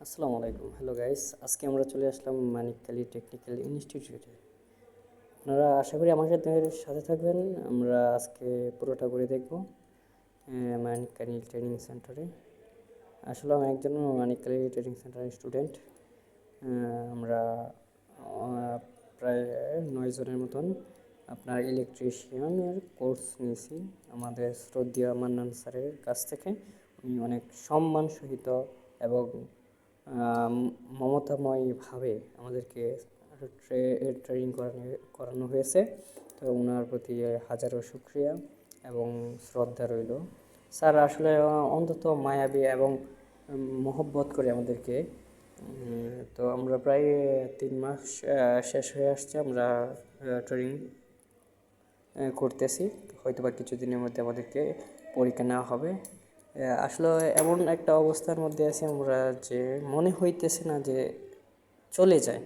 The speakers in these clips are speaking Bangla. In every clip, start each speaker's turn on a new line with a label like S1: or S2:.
S1: আসসালামু আলাইকুম, হ্যালো গাইস। আজকে আমরা চলে আসলাম মানিকখালী টেকনিক্যাল ইনস্টিটিউটে। আপনারা আশা করি আমার সাথে থাকবেন। আমরা আজকে পুরোটা করে দেখব মানিকখালী ট্রেনিং সেন্টারে। আসলে আমি একজন মানিকখালী ট্রেনিং সেন্টারের স্টুডেন্ট। আমরা প্রায় 9 জনের মতন আপনার ইলেকট্রিশিয়ানের কোর্স নিয়েছি আমাদের শ্রদ্ধেয় মান্নান স্যারের কাছ থেকে। উনি অনেক সম্মান সহিত এবং মমতাময়ভাবে আমাদেরকে ট্রেনিং করানো হয়েছে। তো ওনার প্রতি হাজারো শুক্রিয়া এবং শ্রদ্ধা রইল। স্যার আসলে অন্তত মায়াবী এবং মহব্বত করে আমাদেরকে। তো আমরা প্রায় 3 মাস শেষ হয়ে আসছে, আমরা ট্রেনিং করতেছি। হয়তো বা কিছুদিনের মধ্যে আমাদেরকে পরীক্ষা নেওয়া হবে। আসলে এমন একটা অবস্থার মধ্যে আছি আমরা যে মনে হইতেছে না যে চলে যায়,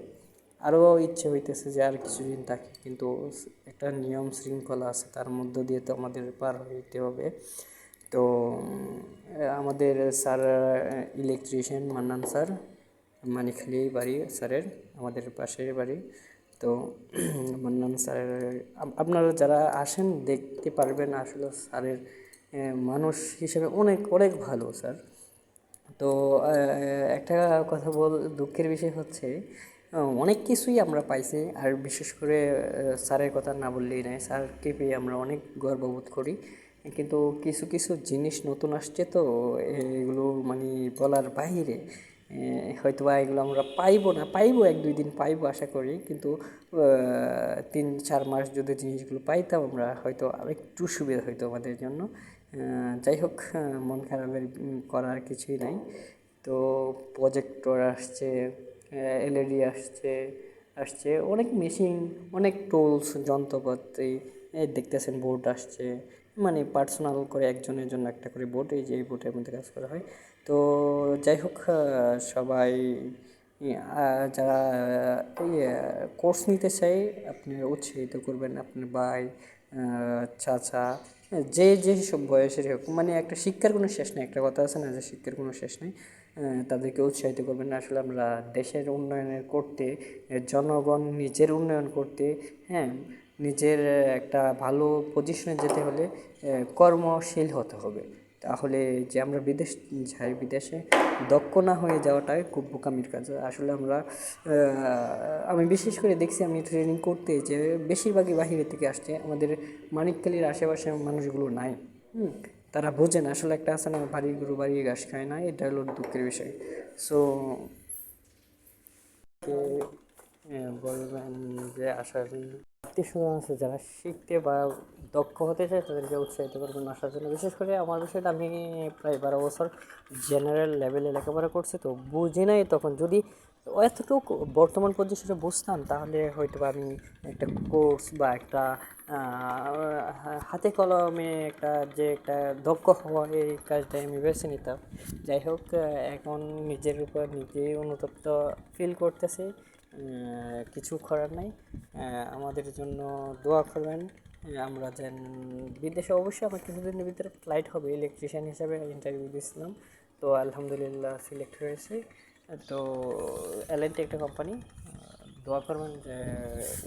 S1: আরও ইচ্ছে হইতেছে যে আর কিছুদিন থাকি, কিন্তু একটা নিয়ম শৃঙ্খলা আছে, তার মধ্য দিয়ে তো আমাদের পার হইতে হবে। তো আমাদের sir electrician Mannan sir, Manikkhali বাড়ি স্যারের, আমাদের পাশের বাড়ি। তো মান্নান স্যারের আপনারা যারা আসেন দেখতে পারবেন আসলে স্যারের মানুষ হিসেবে অনেক অনেক ভালো স্যার। তো একটা কথা দুঃখের বিষয় হচ্ছে অনেক কিছুই আমরা পাইছি, আর বিশেষ করে স্যারের কথা না বললেই নয়, স্যারকে পেয়ে আমরা অনেক গর্ববোধ করি। কিন্তু কিছু কিছু জিনিস নতুন আসছে, তো এগুলো মানে বলার বাইরে। হয়তো বা এগুলো আমরা পাইবো 1-2 দিন পাইবো আশা করি, কিন্তু 3-4 মাস যদি জিনিসগুলো পাইতাম আমরা হয়তো আরেকটু সুবিধা হইতো আমাদের জন্য। যাই হোক, মন খারাপের করার কিছুই নাই। তো প্রজেক্টর আসছে, এলইডি আসছে আসছে অনেক মেশিন, অনেক টুলস যন্ত্রপাতি, এই দেখতেছেন বোর্ড আসছে, মানে পার্সোনাল করে একজনের জন্য একটা করে বোর্ড, এই যে এই বোর্ডের মধ্যে কাজ করা হয়। তো যাই হোক, সবাই যারা কোর্স নিতে চাই আপনি উৎসাহিত করবেন, আপনার ভাই, চাচা, যে যে সব বয়সের হোক, মানে একটা শিক্ষার কোনো শেষ নেই, একটা কথা আছে না যে শিক্ষার কোনো শেষ নেই। তাদেরকে উৎসাহিত করবেন। আসলে আমরা দেশের উন্নয়নের করতে, জনগণ নিজের উন্নয়ন করতে, হ্যাঁ, নিজের একটা ভালো পজিশনে যেতে হলে কর্মশীল হতে হবে। তাহলে যে আমরা বিদেশ যাই, বিদেশে দক্ষ না হয়ে যাওয়াটাই খুব বোকামির কাজ। আসলে আমি বিশেষ করে দেখছি, আমি ট্রেনিং করতে যে বেশিরভাগই বাহিরে থেকে আসছে, আমাদের মানিকখালীর আশেপাশে মানুষগুলো নাই। তারা বোঝে না, আসলে একটা আছে না, বাড়ির গরু বাড়ির ঘাস খায় না, এটা হলো দুঃখের বিষয়। সো বলবেন যে আসার আত্মীয় স্বজন আছে যারা শিখতে বা দক্ষ হতে চায়, তাদেরকে উৎসাহিত করবেন আসার জন্য। বিশেষ করে আমার বিষয়টা, আমি প্রায় 12 বছর জেনারেল লেভেলে লেখাপড়া করছি, তো বুঝি নাই তখন। যদি এতটুকু বর্তমান পজিশনে বুঝতাম, তাহলে হয়তো আমি একটা কোর্স বা একটা হাতে কলমে একটা দক্ষ হওয়া, এই কাজটাই আমি বেছে নিতাম। যাই হোক, এখন নিজের উপর নিজেই অনুতপ্ত ফিল করতেছি। কিছু করার নাই, আমাদের জন্য দোয়া করবেন। আমরা যেন বিদেশে, অবশ্যই আমার কিছুদিনের ভিতরে ফ্লাইট হবে, ইলেকট্রিশিয়ান হিসাবে ইন্টারভিউ দিয়েছিলাম, তো আলহামদুলিল্লাহ সিলেক্ট হয়েছে। তো এলএনটি একটা কোম্পানি, দোয়া করবেন যে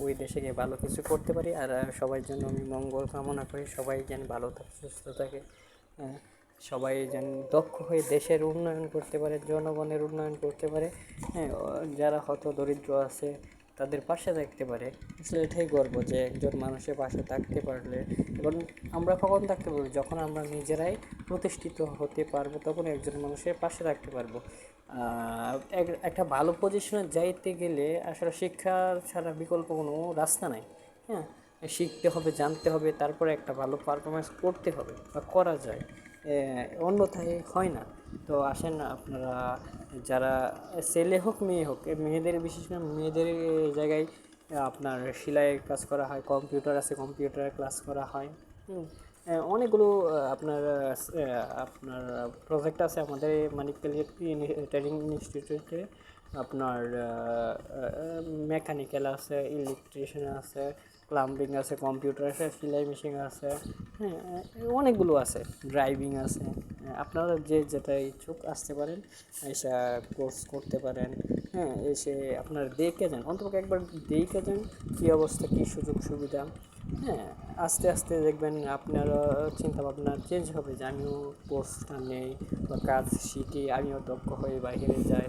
S1: ওই দেশে গিয়ে ভালো কিছু করতে পারি। আর সবার জন্য আমি মঙ্গল কামনা করি, সবাই যেন ভালো থাকে, সুস্থ থাকে, সবাই যেন দক্ষ হয়ে দেশের উন্নয়ন করতে পারে, জনগণের উন্নয়ন করতে পারে, হ্যাঁ, যারা হত দরিদ্র আছে তাদের পাশে থাকতে পারে। আসলে এটাই গর্ব যে একজন মানুষের পাশে থাকতে পারলে। এবং আমরা কখন থাকতে পারবো? যখন আমরা নিজেরাই প্রতিষ্ঠিত হতে পারবো, তখন একজন মানুষের পাশে থাকতে পারবো। একটা ভালো পজিশনে যাইতে গেলে আসলে শিক্ষা ছাড়া বিকল্প কোনো রাস্তা নাই। হ্যাঁ, শিখতে হবে, জানতে হবে, তারপরে একটা ভালো পারফরমেন্স করতে হবে বা করা যায়, অন্যথায় হয় না। তো আসেন আপনারা, যারা ছেলে হোক মেয়ে হোক, মেয়েদের, বিশেষ করে মেয়েদের জায়গায় আপনার সেলাইয়ের কাজ করা হয়, কম্পিউটার আছে, কম্পিউটারের ক্লাস করা হয়। অনেকগুলো আপনার প্রজেক্ট আছে আমাদের মানিকখালী ট্রেনিং ইনস্টিটিউটে। আপনার মেকানিক্যাল আছে, ইলেকট্রিশিয়ান আছে, প্লাম্বিং আছে, কম্পিউটার আছে, সেলাই মেশিন আছে, হ্যাঁ, অনেকগুলো আছে, ড্রাইভিং আছে, আপনারা যে যেটা ইচ্ছুক আসতে পারেন, এসে কোর্স করতে পারেন। হ্যাঁ, এসে আপনারা দেখে যান, অন্তত একবার দেখে যান কী অবস্থা, কী সুযোগ সুবিধা। হ্যাঁ, আস্তে আস্তে দেখবেন আপনারও চিন্তাভাবনা চেঞ্জ হবে যে আমিও কোর্সটা নেই বা কাজ শিখি, আমিও দক্ষ হয়ে বাইরে যাই।